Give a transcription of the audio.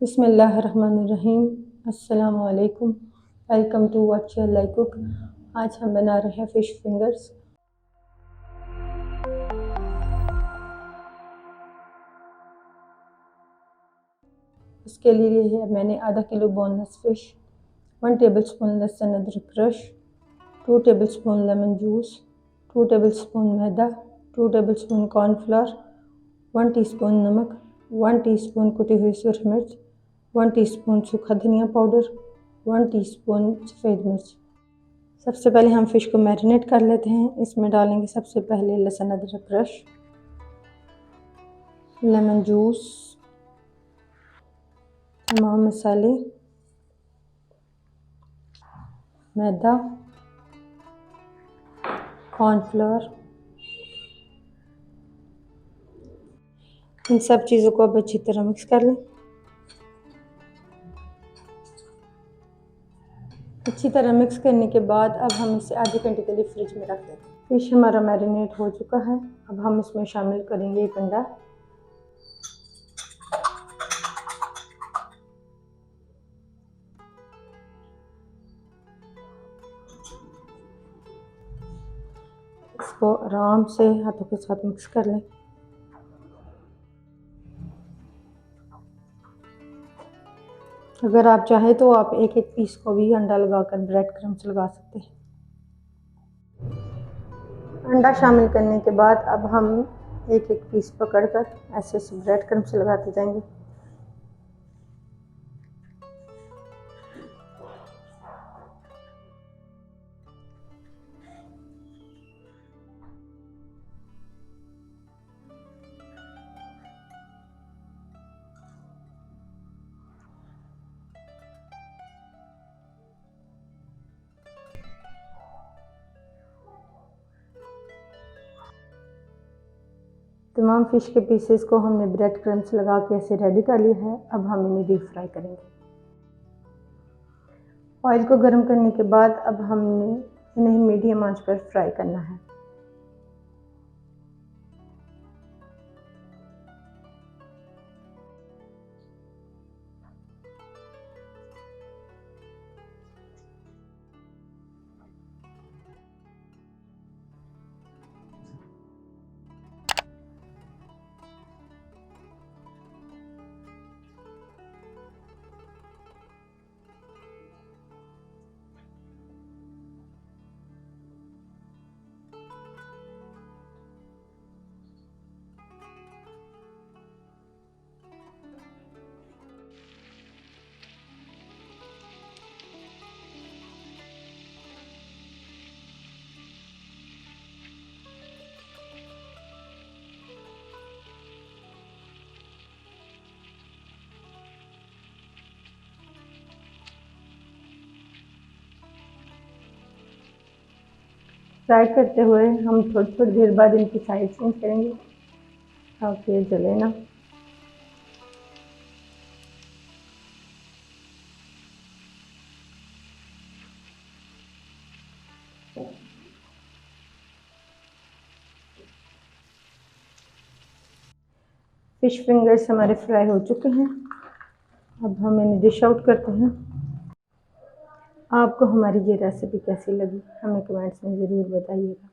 बिस्मिल्लाहिर्रहमानिर्रहीम। अस्सलामु अलैकुम। Welcome to watch your like cook. आज हम बना रहे हैं फ़िश फिंगर्स। इसके लिए है मैंने आधा किलो बोनलेस फ़िश, 1 टेबलस्पून लहसुन अदरक crush, 2 tablespoon lemon juice, 2 tablespoon मैदा, 2 टेबलस्पून कॉर्नफ्लोर, 1 टीस्पून नमक, 1 टीस्पून कुटी हुई सुरख मिर्च, 1 टीस्पून सूखा धनिया पाउडर, 1 टीस्पून सफ़ेद मिर्च। सबसे पहले हम फ़िश को मैरिनेट कर लेते हैं। इसमें डालेंगे सबसे पहले लहसुन अदरक क्रश, लेमन जूस, तमाम मसाले, मैदा, कॉर्नफ्लोर। इन सब चीज़ों को अब अच्छी तरह मिक्स कर लें। अच्छी तरह मिक्स करने के बाद अब हम इसे आधे घंटे के लिए फ्रिज में रख देते हैं। फ़िश हमारा मैरिनेट हो चुका है। अब हम इसमें शामिल करेंगे एक अंडा। इसको आराम से हाथों के साथ मिक्स कर लें। अगर आप चाहें तो आप एक एक पीस को भी अंडा लगाकर ब्रेड क्रम्स लगा सकते हैं। अंडा शामिल करने के बाद अब हम एक एक पीस पकड़कर ऐसे ब्रेड क्रम्स लगाते जाएंगे। तमाम फ़िश के पीसेस को हमने ब्रेड क्रम्स लगा के ऐसे रेडी कर लिया है। अब हम इन्हें डीप फ्राई करेंगे। ऑयल को गर्म करने के बाद अब हमने इन्हें मीडियम आंच पर फ्राई करना है। फ्राई करते हुए हम थोड़ी थोड़ी देर बाद इनकी साइड चेंज करेंगे ताकि ये जले ना। फ़िश फिंगर्स हमारे फ्राई हो चुके हैं। अब हम इन्हें डिश आउट करते हैं। आपको हमारी ये रेसिपी कैसी लगी हमें कमेंट्स में ज़रूर बताइएगा।